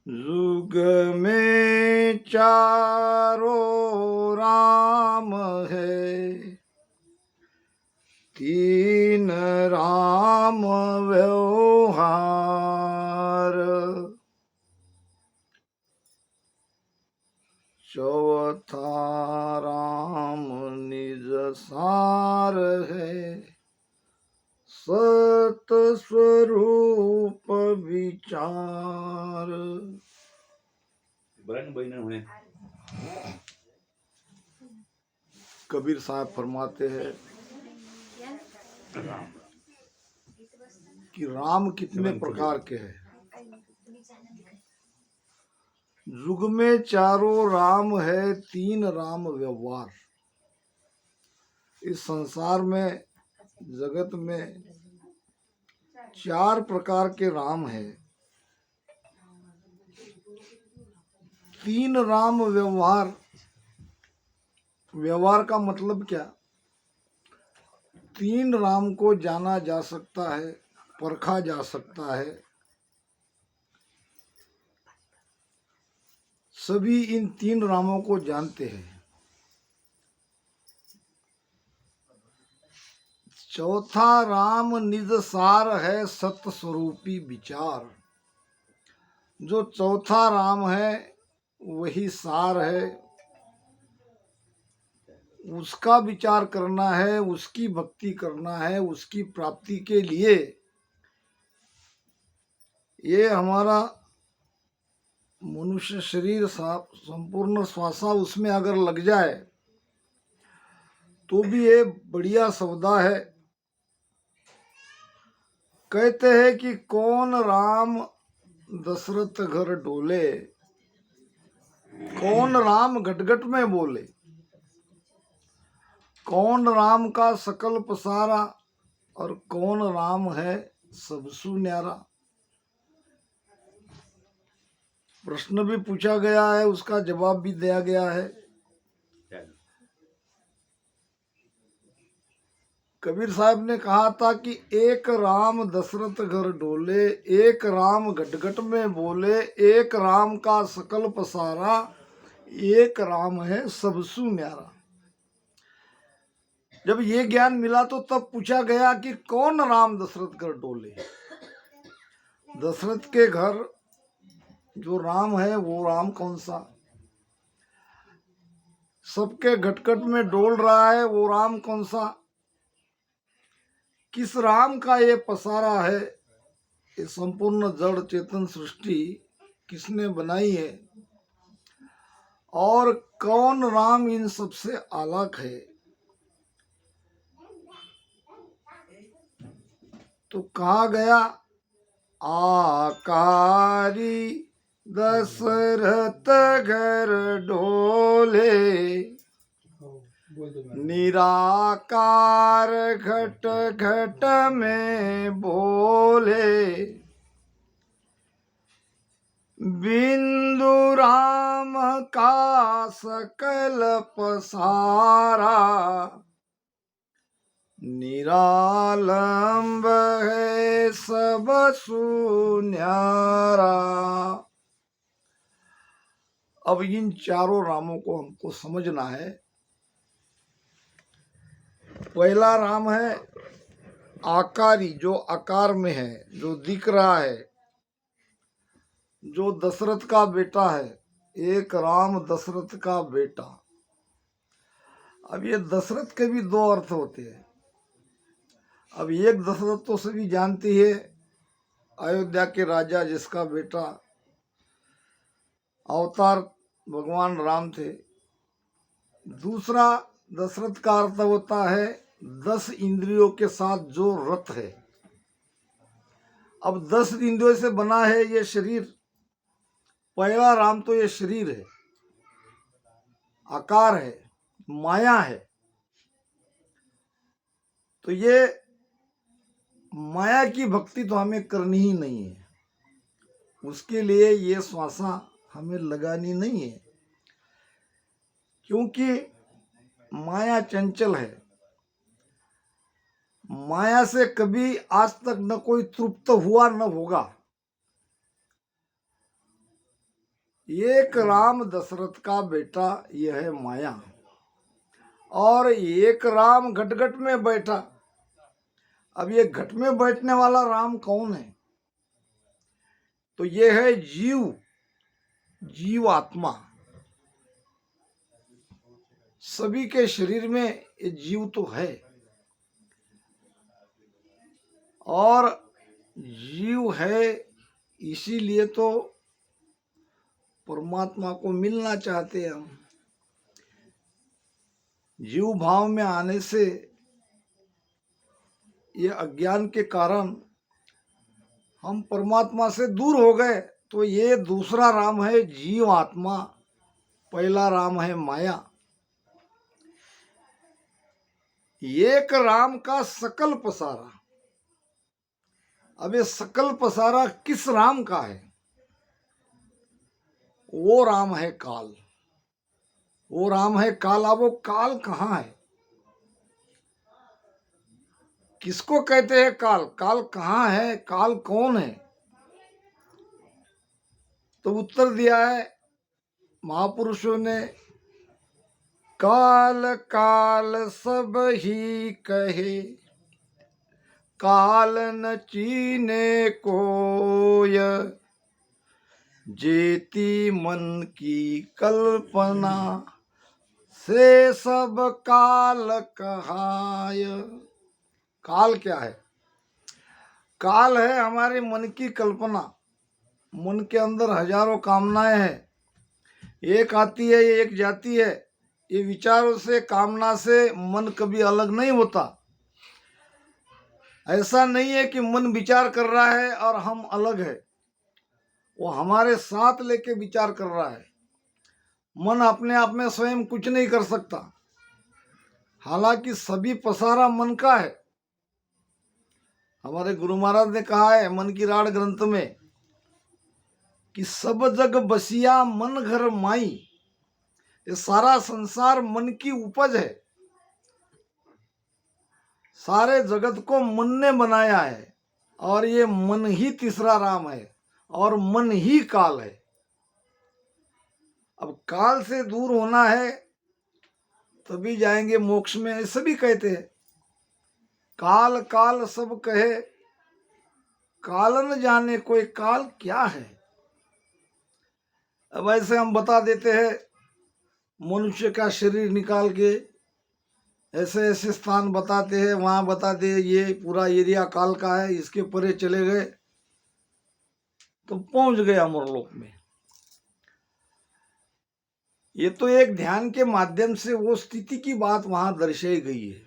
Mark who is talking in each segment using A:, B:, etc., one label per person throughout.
A: जुग में चारों राम है, तीन राम व्यवहार, चौथा राम निज सार है, सत स्वरूप विचार। कबीर साहब फरमाते हैं कि राम कितने प्रकार के हैं। युग में चारों राम है, तीन राम व्यवहार। इस संसार में, जगत में चार प्रकार के राम है, तीन राम व्यवहार। व्यवहार का मतलब क्या? तीन राम को जाना जा सकता है, परखा जा सकता है। सभी इन तीन रामों को जानते हैं। चौथा राम निज सार है, सत्य स्वरूपी विचार। जो चौथा राम है वही सार है, उसका विचार करना है, उसकी भक्ति करना है, उसकी प्राप्ति के लिए। ये हमारा मनुष्य शरीर संपूर्ण श्वासा उसमें अगर लग जाए तो भी ये बढ़िया सौदा है। कहते हैं कि कौन राम दशरथ घर डोले, कौन राम घटघट में बोले, कौन राम का सकल पसारा, और कौन राम है सबसु न्यारा। प्रश्न भी पूछा गया है, उसका जवाब भी दिया गया है। कबीर साहब ने कहा था कि एक राम दशरथ घर डोले, एक राम घटघट में बोले, एक राम का सकल पसारा, एक राम है सबसु न्यारा। जब ये ज्ञान मिला तो तब पूछा गया कि कौन राम दशरथ घर डोले। दशरथ के घर जो राम है वो राम कौन सा? सबके घटघट में डोल रहा है वो राम कौन सा? किस राम का ये पसारा है? ये संपूर्ण जड़ चेतन सृष्टि किसने बनाई है? और कौन राम इन सबसे अलग है? तो कहा गया आकारी दशरथ घर डोले, निराकार घट घट में बोले, बिंदु राम का सकल पसारा, निरालंब है सब सुन्यारा। अब इन चारों रामों को हमको समझना है। पहला राम है आकारी, जो आकार में है, जो दिख रहा है, जो दशरथ का बेटा है। एक राम दशरथ का बेटा। अब ये दशरथ के भी दो अर्थ होते हैं। अब एक दशरथ तो सभी जानती है, अयोध्या के राजा जिसका बेटा अवतार भगवान राम थे। दूसरा दशरथ का अर्थ होता है 10 इंद्रियों के साथ जो रथ है। अब 10 इंद्रियों से बना है ये शरीर। पहला राम तो ये शरीर है, आकार है, माया है। तो ये माया की भक्ति तो हमें करनी ही नहीं है, उसके लिए ये श्वासा हमें लगानी नहीं है, क्योंकि माया चंचल है। माया से कभी आज तक न कोई तृप्त हुआ न होगा। एक राम दशरथ का बेटा, यह है माया। और एक राम घट घट में बैठा। अब ये घट में बैठने वाला राम कौन है? तो ये है जीव, जीव आत्मा। सभी के शरीर में ये जीव तो है, और जीव है इसीलिए तो परमात्मा को मिलना चाहते हैं हम। जीव भाव में आने से ये अज्ञान के कारण हम परमात्मा से दूर हो गए। तो ये दूसरा राम है जीव आत्मा, पहला राम है माया। एक राम का सकल पसारा। अब ये सकल पसारा किस राम का है? वो राम है काल। वो राम है काल। अब वो काल कहाँ है? किसको कहते हैं काल? काल कहाँ है? काल कौन है? तो उत्तर दिया है महापुरुषों ने, काल काल सब ही कहे, काल न चीने कोय, जेती मन की कल्पना, से सब काल कहाय। काल क्या है? काल है हमारे मन की कल्पना। मन के अंदर हजारों कामनाएं हैं, एक आती है एक जाती है। ये विचारों से, कामना से मन कभी अलग नहीं होता। ऐसा नहीं है कि मन विचार कर रहा है और हम अलग है। वो हमारे साथ लेके विचार कर रहा है। मन अपने आप में स्वयं कुछ नहीं कर सकता। हालांकि सभी पसारा मन का है। हमारे गुरु महाराज ने कहा है मन की राड़ ग्रंथ में कि सब जग बसिया मन घर माई। ये सारा संसार मन की उपज है। सारे जगत को मन ने बनाया है, और ये मन ही तीसरा राम है, और मन ही काल है। अब काल से दूर होना है तभी जाएंगे मोक्ष में, ऐसे भी कहते हैं। काल काल सब कहे, काल न जाने कोई काल क्या है। अब ऐसे हम बता देते हैं, मनुष्य का शरीर निकाल के ऐसे ऐसे स्थान बताते हैं, वहां बताते हैं ये पूरा एरिया काल का है, इसके परे चले गए तो पहुंच गए अमरलोक में। ये तो एक ध्यान के माध्यम से वो स्थिति की बात वहां दर्शाई गई है,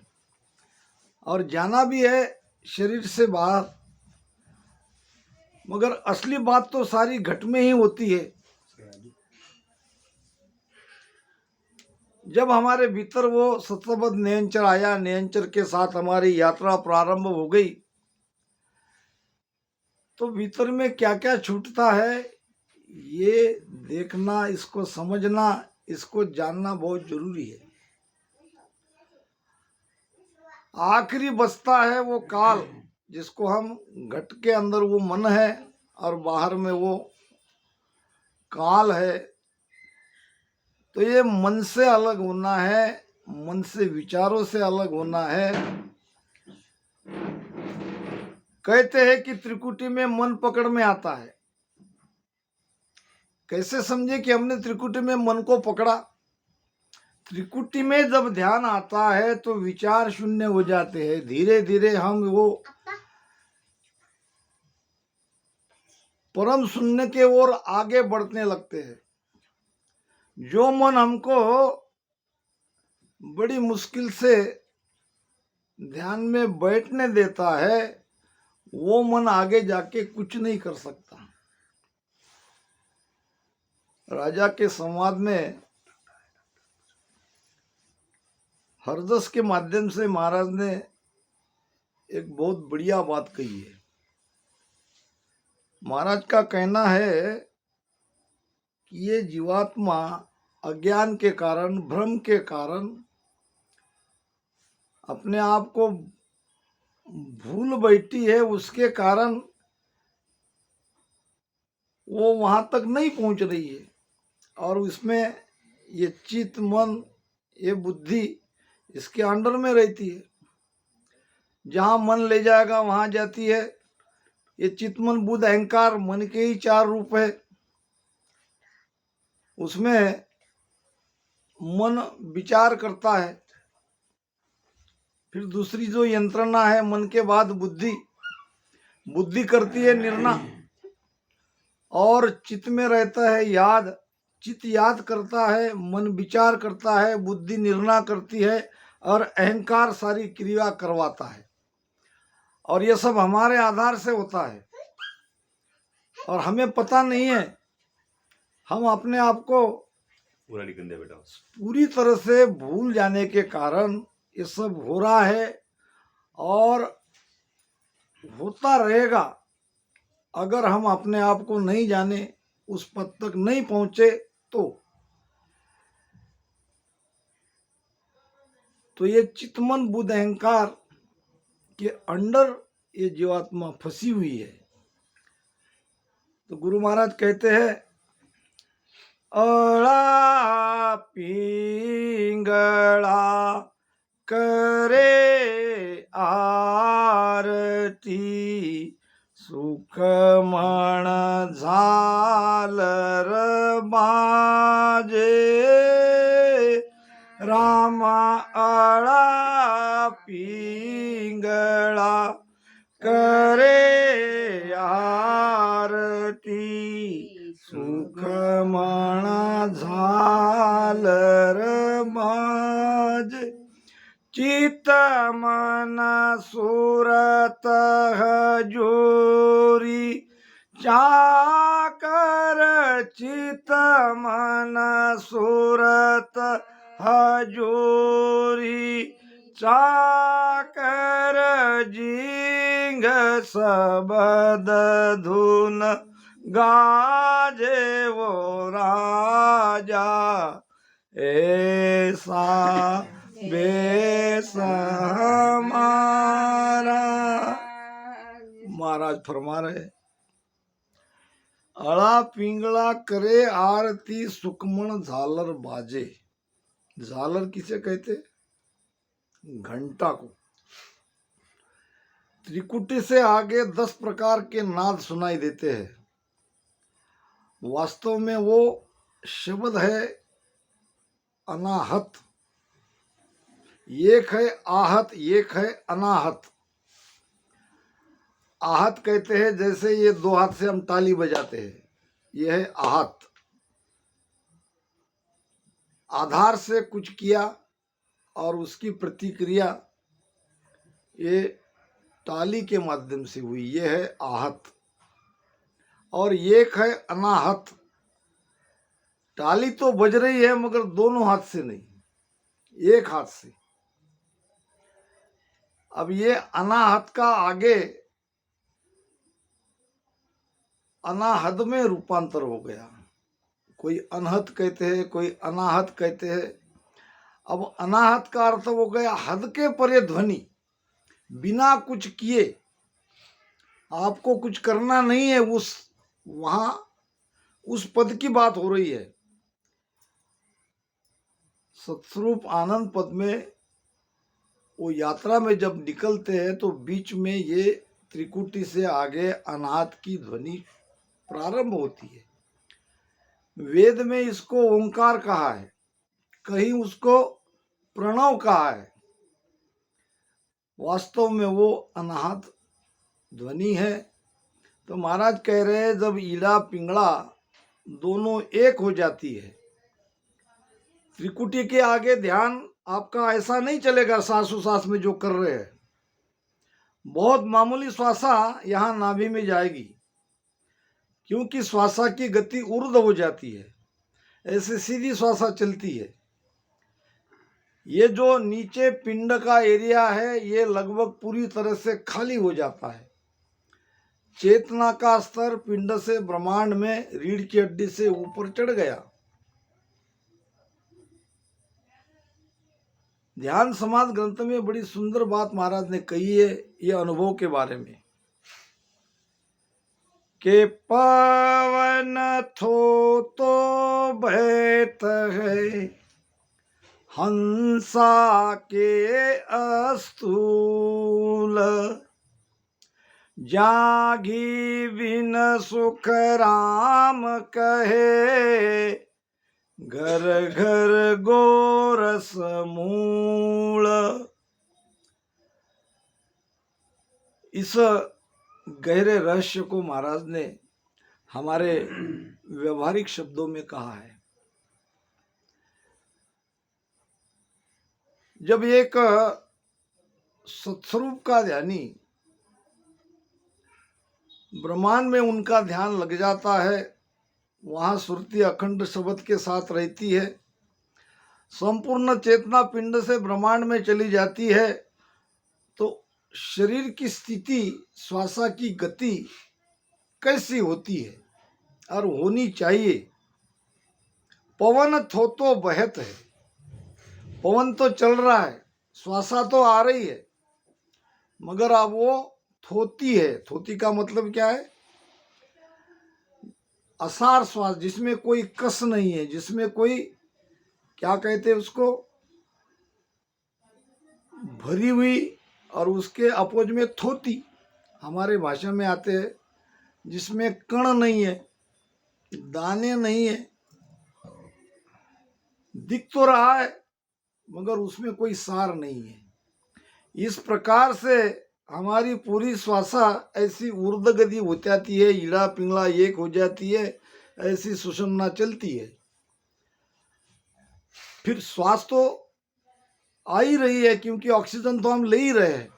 A: और जाना भी है शरीर से बाहर। मगर असली बात तो सारी घट में ही होती है। जब हमारे भीतर वो सत्यबद्ध नियंचर आया, नियंचर के साथ हमारी यात्रा प्रारंभ हो गई, तो भीतर में क्या क्या छूटता है ये देखना, इसको समझना, इसको जानना बहुत जरूरी है। आखिरी बचता है वो काल, जिसको हम घट के अंदर वो मन है और बाहर में वो काल है। तो ये मन से अलग होना है, मन से विचारों से अलग होना है। कहते हैं कि त्रिकुटी में मन पकड़ में आता है। कैसे समझे कि हमने त्रिकुटी में मन को पकड़ा? त्रिकुटी में जब ध्यान आता है तो विचार शून्य हो जाते हैं। धीरे धीरे हम वो परम शून्य के ओर आगे बढ़ने लगते हैं। जो मन हमको बड़ी मुश्किल से ध्यान में बैठने देता है, वो मन आगे जाके कुछ नहीं कर सकता। राजा के संवाद में हरदस के माध्यम से महाराज ने एक बहुत बढ़िया बात कही है। महाराज का कहना है कि ये जीवात्मा अज्ञान के कारण, भ्रम के कारण अपने आप को भूल बैठी है। उसके कारण वो वहां तक नहीं पहुंच रही है। और उसमें ये चित्त मन ये बुद्धि इसके अंडर में रहती है। जहाँ मन ले जाएगा वहाँ जाती है। ये चित्त मन बुद्ध अहंकार मन के ही 4 रूप है। उसमें मन विचार करता है, फिर दूसरी जो यंत्रणा है मन के बाद बुद्धि, बुद्धि करती है निर्णय, और चित्त में रहता है याद, चित्त याद करता है, मन विचार करता है, बुद्धि निर्णय करती है और अहंकार सारी क्रिया करवाता है। और ये सब हमारे आधार से होता है और हमें पता नहीं है। हम अपने आप को पूरी तरह से भूल जाने के कारण ये सब हो रहा है और होता रहेगा। अगर हम अपने आप को नहीं जाने, उस पद तक नहीं पहुंचे तो ये चितमन बुद्ध अहंकार के अंडर ये जीवात्मा फंसी हुई है। तो गुरु महाराज कहते हैं, अड़ा पिंगला करे आरती, सुखमण झालर बाजे, रामा अड़ा पिंगला करे आरती, सुखमण झालर बाजे, चित मन सूरत हजूरी, चाकर चित मन सूरत हजूरी, चाकर जिंग सबद धुन गाजे वो राजा, ऐसा बेस हमारा। महाराज फरमा रहे, अड़ा पिंगला करे आरती, सुकमण झालर बाजे। झालर किसे कहते? घंटा को। त्रिकुटी से आगे 10 प्रकार के नाद सुनाई देते हैं। वास्तव में वो शब्द है अनाहत। एक है आहत, एक है अनाहत। आहत कहते हैं जैसे ये 2 हाथ से हम ताली बजाते हैं, ये है आहत। आधार से कुछ किया और उसकी प्रतिक्रिया ये ताली के माध्यम से हुई, ये है आहत। और एक है अनाहत। ताली तो बज रही है मगर दोनों हाथ से नहीं, एक हाथ से। अब ये अनाहत का आगे अनाहत में रूपांतर हो गया। कोई अनहत कहते हैं, कोई अनाहत कहते हैं। अब अनाहत का अर्थ हो गया हद के परे ध्वनि, बिना कुछ किए, आपको कुछ करना नहीं है। वहां उस पद की बात हो रही है। सत्स्वरूप आनंद पद में वो यात्रा में जब निकलते हैं तो बीच में ये त्रिकुटी से आगे अनाहत की ध्वनि प्रारंभ होती है। वेद में इसको ओंकार कहा है, कहीं उसको प्रणव कहा है। वास्तव में वो अनाहत ध्वनि है। तो महाराज कह रहे हैं जब ईड़ा पिंगला दोनों एक हो जाती है, त्रिकुटी के आगे ध्यान आपका ऐसा नहीं चलेगा श्वासोश्वास में जो कर रहे हैं। बहुत मामूली श्वासा यहाँ नाभि में जाएगी, क्योंकि श्वासा की गति ऊर्ध्व हो जाती है, ऐसे सीधी श्वासा चलती है। ये जो नीचे पिंड का एरिया है ये लगभग पूरी तरह से खाली हो जाता है। चेतना का स्तर पिंड से ब्रह्मांड में रीढ़ की हड्डी से ऊपर चढ़ गया। ध्यान समाध ग्रंथ में बड़ी सुंदर बात महाराज ने कही है ये अनुभव के बारे में, के पवन थो तो बहत है हंसा के अस्तूल, जागी बिन सुख राम कहे घर घर गोरस मूल। इस गहरे रहस्य को महाराज ने हमारे व्यवहारिक शब्दों में कहा है। जब एक सत्स्वरूप का ध्यानी ब्रह्मांड में उनका ध्यान लग जाता है, वहाँ सुरती अखंड शब्द के साथ रहती है, संपूर्ण चेतना पिंड से ब्रह्मांड में चली जाती है, तो शरीर की स्थिति, श्वासा की गति कैसी होती है और होनी चाहिए। पवन थो तो बहत है, पवन तो चल रहा है, श्वासा तो आ रही है, मगर अब वो थोती है। थोती का मतलब क्या है? असार श्वास, जिसमें कोई कस नहीं है, जिसमें कोई, क्या कहते हैं उसको, भरी हुई, और उसके अपोज में थोती हमारे भाषा में आते हैं, जिसमें कण नहीं है, दाने नहीं है, दिख तो रहा है मगर उसमें कोई सार नहीं है। इस प्रकार से हमारी पूरी श्वासा ऐसी ऊर्ध्व गति हो जाती है, ईड़ा पिंगला एक हो जाती है, ऐसी सुषुम्ना चलती है। फिर श्वास तो आ ही रही है, क्योंकि ऑक्सीजन तो हम ले ही रहे हैं,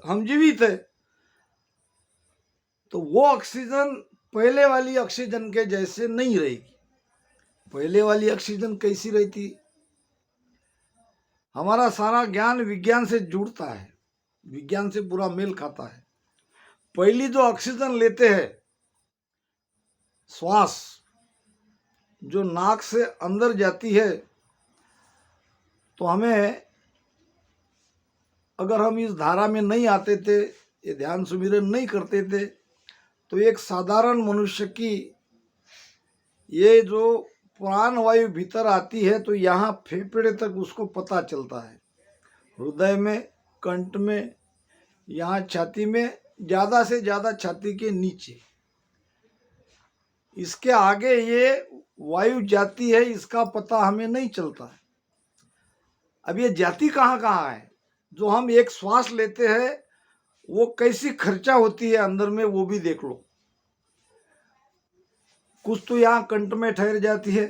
A: हम जीवित है। तो वो ऑक्सीजन पहले वाली ऑक्सीजन के जैसे नहीं रहेगी। पहले वाली ऑक्सीजन कैसी रहती? हमारा सारा ज्ञान विज्ञान से जुड़ता है, विज्ञान से पूरा मेल खाता है। पहली जो ऑक्सीजन लेते हैं, श्वास जो नाक से अंदर जाती है, तो हमें, अगर हम इस धारा में नहीं आते थे, ये ध्यान सुमिरन नहीं करते थे, तो एक साधारण मनुष्य की ये जो प्राण वायु भीतर आती है, तो यहाँ फेफड़े तक उसको पता चलता है, हृदय में, कंठ में, यहाँ छाती में, ज़्यादा से ज़्यादा छाती के नीचे। इसके आगे ये वायु जाती है, इसका पता हमें नहीं चलता है। अब ये जाती कहाँ कहाँ है? जो हम एक श्वास लेते हैं, वो कैसी खर्चा होती है अंदर में, वो भी देख लो। कुछ तो यहाँ कंठ में ठहर जाती है,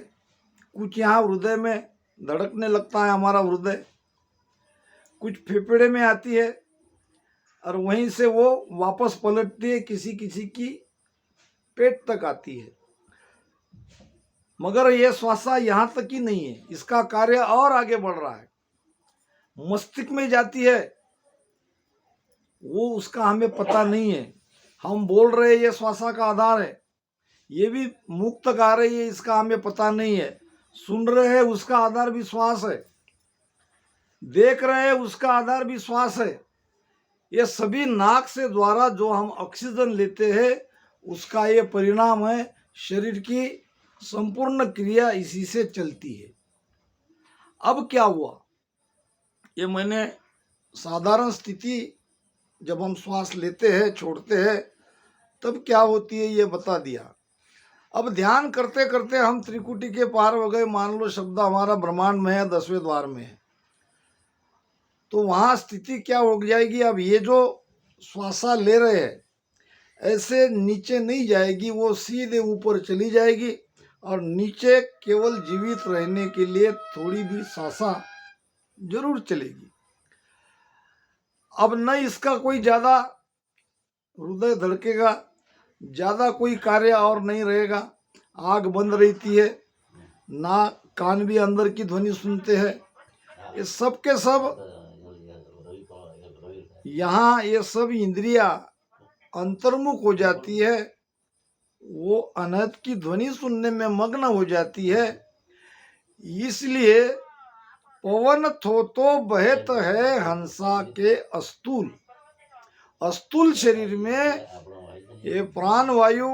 A: कुछ यहाँ हृदय में धड़कने लगता है हमारा हृदय, कुछ फेफड़े में आती है, और वहीं से वो वापस पलटती है, किसी किसी की पेट तक आती है। मगर ये श्वासा यहाँ तक ही नहीं है, इसका कार्य और आगे बढ़ रहा है, मस्तिष्क में जाती है, वो उसका हमें पता नहीं है। हम बोल रहे हैं ये श्वासा का आधार है, ये भी मुख तक आ रही है, इसका हमें पता नहीं है। सुन रहे हैं, उसका आधार भी श्वास है, देख रहे हैं, उसका आधार भी श्वास है। ये सभी नाक से द्वारा जो हम ऑक्सीजन लेते हैं, उसका ये परिणाम है। शरीर की संपूर्ण क्रिया इसी से चलती है। अब क्या हुआ, ये मैंने साधारण स्थिति, जब हम श्वास लेते हैं, छोड़ते हैं, तब क्या होती है ये बता दिया। अब ध्यान करते करते हम त्रिकुटी के पार हो गए। मान लो शब्द हमारा ब्रह्मांड में है, 10वें द्वार में है, तो वहाँ स्थिति क्या हो जाएगी? अब ये जो श्वासा ले रहे हैं, ऐसे नीचे नहीं जाएगी, वो सीधे ऊपर चली जाएगी, और नीचे केवल जीवित रहने के लिए थोड़ी भी श्वासा जरूर चलेगी। अब न इसका कोई ज़्यादा हृदय धड़केगा, ज़्यादा कोई कार्य और नहीं रहेगा, आग बंद रहती है, ना कान भी अंदर की ध्वनि सुनते हैं। ये सब के सब यहाँ ये सब इंद्रिया अंतर्मुख हो जाती है, वो अनहद की ध्वनि सुनने में मग्न हो जाती है। इसलिए पवन थो तो बहत है हंसा के अस्तूल, स्थूल शरीर में ये प्राण वायु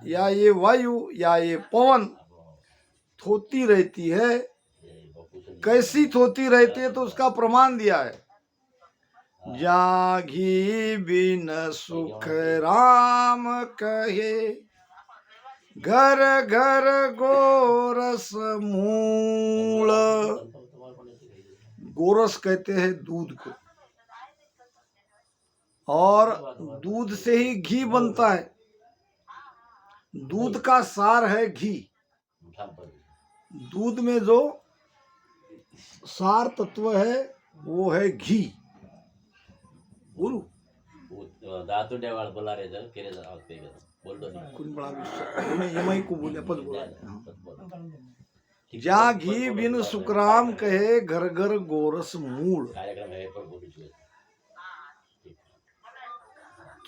A: या ये वायु या ये पवन थोती रहती है। कैसी थोती रहती है तो उसका प्रमाण दिया है, जागी बिन सुख राम कहे, घर घर गोरस मूल। गोरस कहते हैं दूध को, और दूध से ही घी बनता है। दूध का सार है घी। दूध में जो सार तत्व है वो है घी। बोलू को बोले पद बोला, जा घी बिन सुखराम कहे, घर घर गोरस मूल।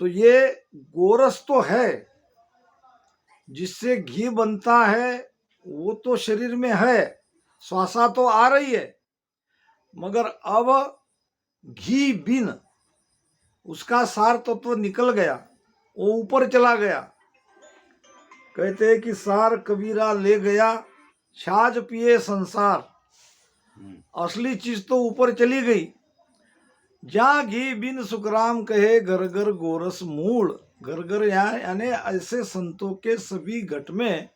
A: तो ये गोरस तो है जिससे घी बनता है, वो तो शरीर में है, श्वासा तो आ रही है, मगर अब घी बिन उसका सार तत्व निकल गया, वो ऊपर चला गया। कहते हैं कि सार कबीरा ले गया, छाछ पिए संसार। असली चीज तो ऊपर चली गई। जहाँ घी बिन सुखराम कहे, घर घर गोरस मूल। घर घर यानी ऐसे संतों के सभी घट में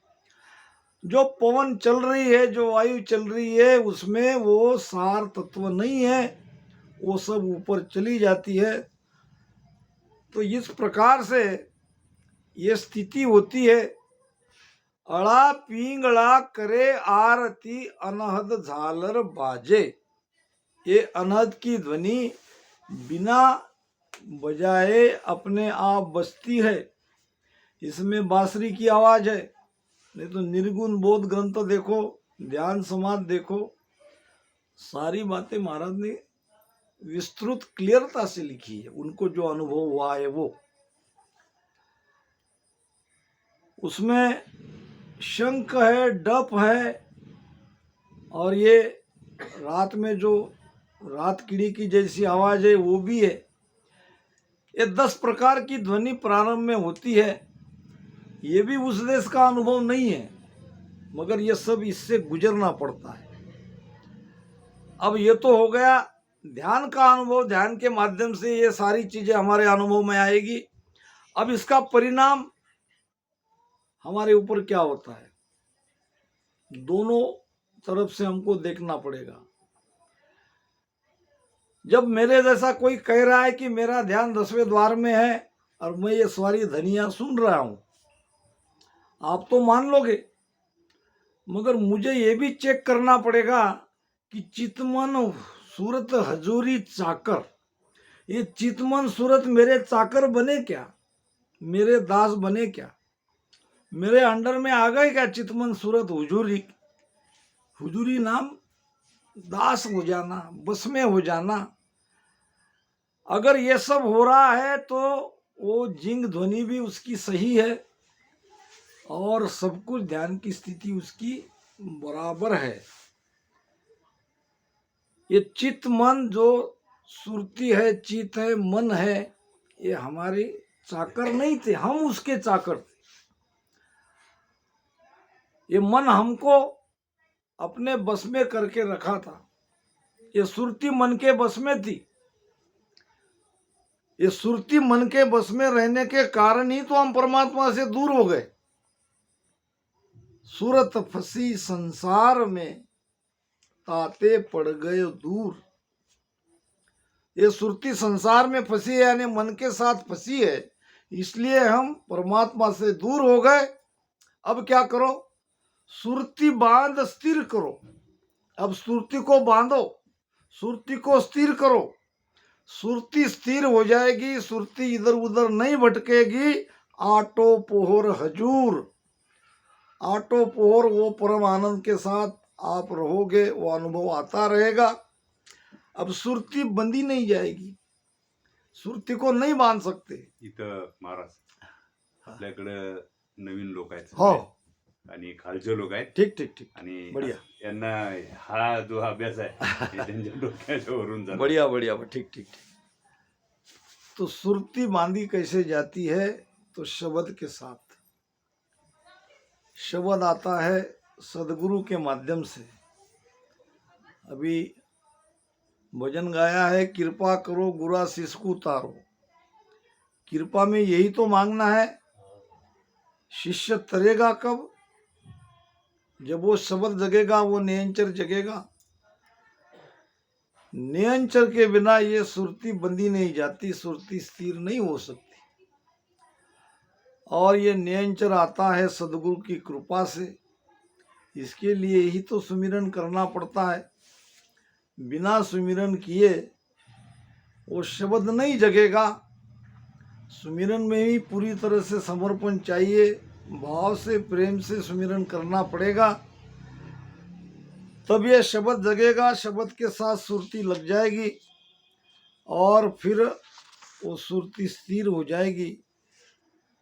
A: जो पवन चल रही है, जो वायु चल रही है, उसमें वो सार तत्व नहीं है, वो सब ऊपर चली जाती है। तो इस प्रकार से ये स्थिति होती है। अड़ा पिंगला करे आरती, अनहद झालर बाजे। ये अनहद की ध्वनि बिना बजाए अपने आप बजती है। इसमें बांसुरी की आवाज है। नहीं तो निर्गुण बोध ग्रंथ देखो, ध्यान समाधि देखो, सारी बातें महाराज ने विस्तृत क्लियरता से लिखी है। उनको जो अनुभव हुआ है वो, उसमें शंख है, डप है, और ये रात में जो रात कीड़ी की जैसी आवाज है वो भी है। ये 10 प्रकार की ध्वनि प्रारंभ में होती है। ये भी उस देश का अनुभव नहीं है, मगर ये सब इससे गुजरना पड़ता है। अब ये तो हो गया ध्यान का अनुभव। ध्यान के माध्यम से ये सारी चीजें हमारे अनुभव में आएगी। अब इसका परिणाम हमारे ऊपर क्या होता है, दोनों तरफ से हमको देखना पड़ेगा। जब मेरे जैसा कोई कह रहा है कि मेरा ध्यान 10वें द्वार में है और मैं ये सारी ध्वनियां सुन रहा हूं, आप तो मान लोगे, मगर मुझे ये भी चेक करना पड़ेगा कि चितमन सूरत हजूरी चाकर, ये चितमन सूरत मेरे चाकर बने क्या, मेरे दास बने क्या, मेरे अंडर में आ गए क्या चितमन सूरत हुजूरी। हुजूरी नाम दास हो जाना, बस में हो जाना। अगर ये सब हो रहा है तो वो जिंग ध्वनि भी उसकी सही है और सब कुछ ध्यान की स्थिति उसकी बराबर है। ये चित्त मन जो सुरती है, चित्त है, मन है, ये हमारे चाकर नहीं थे, हम उसके चाकर थे। ये मन हमको अपने बस में करके रखा था। ये सुरती मन के बस में थी। ये सुरती मन के बस में रहने के कारण ही तो हम परमात्मा से दूर हो गए। सूरत फंसी संसार में, ताते पड़ गए दूर। ये सुरती संसार में फंसी है, यानी मन के साथ फंसी है, इसलिए हम परमात्मा से दूर हो गए। अब क्या करो, सुरती बांध स्थिर करो। अब सुरती को बांधो, सुरती को स्थिर करो। सुरती स्थिर हो जाएगी, सुरती इधर उधर नहीं भटकेगी। आटो पोहर हजूर, आटो पोहर, वो परम आनंद के साथ आप रहोगे, वो अनुभव आता रहेगा। अब सुरती बंदी नहीं जाएगी, सुरती को नहीं बांध सकते।
B: इथं महाराज आपल्याकडे नवीन लोक आहेत
A: हो,
B: आणि खालचे लोक आहेत।
A: ठीक ठीक ठीक,
B: आणि
A: बढ़िया,
B: यांना हा जो अभ्यास आहे हे त्यांच्या डोक्याच्या वरून जातो।
A: बढ़िया बढ़िया, ठीक ठीक ठीक। तो सुरती बांधी कैसे जाती है? तो शब्द के साथ। शब्द आता है सदगुरु के माध्यम से। अभी भजन गाया है, कृपा करो गुरा शिष्य उतारो। कृपा में यही तो मांगना है। शिष्य तरेगा कब? जब वो शब्द जगेगा, वो नियंचर जगेगा। नियंचर के बिना ये सुरती बंदी नहीं जाती, सुरती स्थिर नहीं हो सकती। और ये नियंचर आता है सदगुरु की कृपा से। इसके लिए ही तो सुमिरन करना पड़ता है। बिना सुमिरन किए वो शब्द नहीं जगेगा। सुमिरन में ही पूरी तरह से समर्पण चाहिए, भाव से, प्रेम से सुमिरन करना पड़ेगा, तब यह शब्द जगेगा। शब्द के साथ सुरती लग जाएगी और फिर वो सुरती स्थिर हो जाएगी।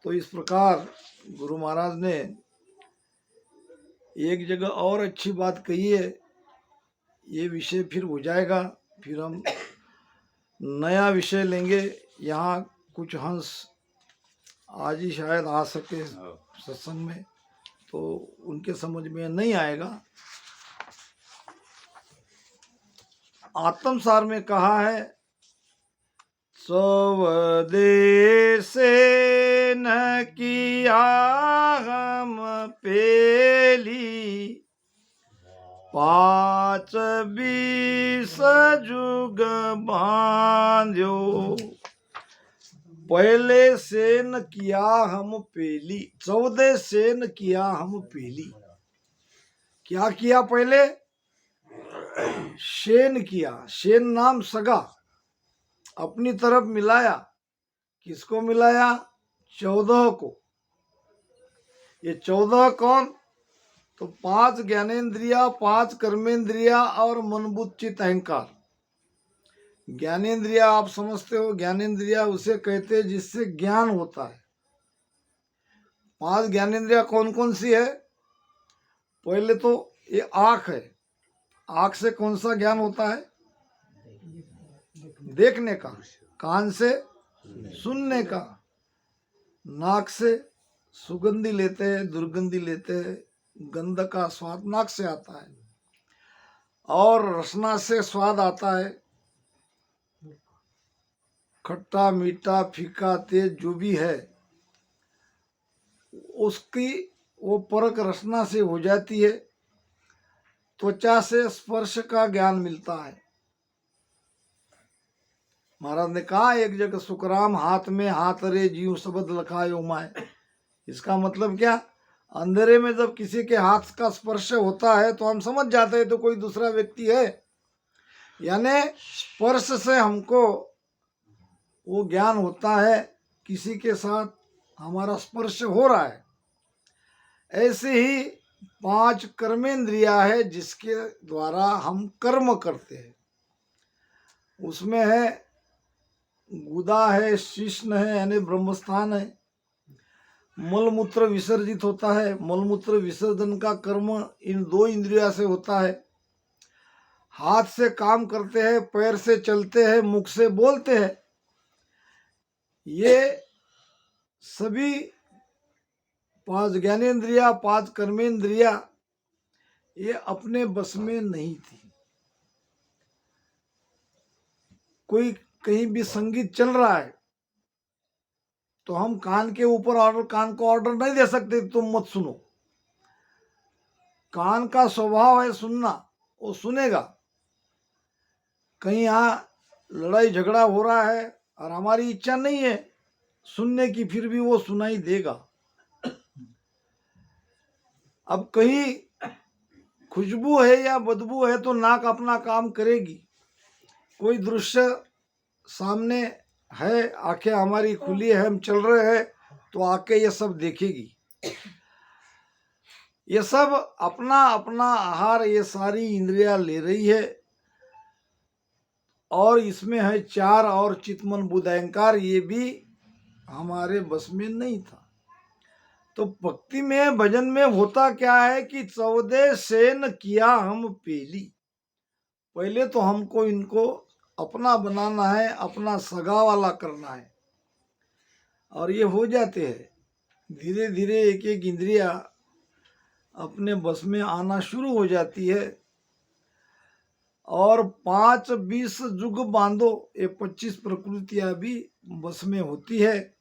A: तो इस प्रकार गुरु महाराज ने एक जगह और अच्छी बात कही है। ये विषय फिर हो जाएगा, फिर हम नया विषय लेंगे। यहाँ कुछ हंस आज ही शायद आ सके सत्संग में, तो उनके समझ में नहीं आएगा। आत्मसार में कहा है, स्वदेशे न किया हम पेली, पाँच बीस जुग बांध्यो, पहले से न किया हम पेली। 14 से न किया हम पेली। क्या किया? पहले शेन किया। शेन नाम सगा, अपनी तरफ मिलाया। किसको मिलाया? 14 को। ये 14 कौन? तो 5 ज्ञानेन्द्रिया, 5 कर्मेंद्रिया और मनबुद्धि चित्त अहंकार। ज्ञानेन्द्रिया आप समझते हो, ज्ञानेन्द्रिया उसे कहते हैं जिससे ज्ञान होता है। 5 ज्ञानेन्द्रिया कौन कौन सी है? पहले तो ये आँख है। आँख से कौन सा ज्ञान होता है? देखने का। कान से सुनने का। नाक से सुगंधी लेते हैं, दुर्गंधी लेते हैं। गंध का स्वाद नाक से आता है। और रसना से स्वाद आता है। खट्टा, मीठा, फीका, तेज जो भी है, उसकी वो परख रसना से हो जाती है। त्वचा से स्पर्श का ज्ञान मिलता है। महाराज ने कहा एक जगह, सुखराम हाथ में हाथ रे जीव शब्द लखायो माए। इसका मतलब क्या? अंधेरे में जब किसी के हाथ का स्पर्श होता है तो हम समझ जाते हैं तो कोई दूसरा व्यक्ति है। यानी स्पर्श से हमको वो ज्ञान होता है, किसी के साथ हमारा स्पर्श हो रहा है। ऐसे ही 5 कर्मेंद्रिया है जिसके द्वारा हम कर्म करते हैं। उसमें है गुदा है, शिश्न है यानी ब्रह्मस्थान है। मलमूत्र विसर्जित होता है। मलमूत्र विसर्जन का कर्म इन 2 इंद्रिया से होता है। हाथ से काम करते हैं, पैर से चलते हैं, मुख से बोलते हैं। ये सभी 5 ज्ञानेन्द्रिया, 5 कर्मेंद्रिया ये अपने बस में नहीं थी। कोई कहीं भी संगीत चल रहा है तो हम कान के ऊपर ऑर्डर, कान को ऑर्डर नहीं दे सकते तुम मत सुनो। कान का स्वभाव है सुनना, वो सुनेगा। कहीं यहाँ लड़ाई झगड़ा हो रहा है और हमारी इच्छा नहीं है सुनने की, फिर भी वो सुनाई देगा। अब कहीं खुशबू है या बदबू है तो नाक अपना काम करेगी। कोई दृश्य सामने है, आंखें हमारी खुली है, हम चल रहे हैं तो आके ये सब देखेगी। ये सब अपना अपना आहार ये सारी इंद्रियां ले रही है। और इसमें है 4 और चित्तमन बुद्ध अहंकार, ये भी हमारे बस में नहीं था। तो भक्ति में, भजन में होता क्या है कि 14 से न किया हम पेली। पहले तो हमको इनको अपना बनाना है, अपना सगा वाला करना है, और ये हो जाते हैं। धीरे धीरे एक एक इंद्रिया अपने बस में आना शुरू हो जाती है, और 5-20 जुग बांधो, ये 25 प्रकृतियां भी बस में होती है।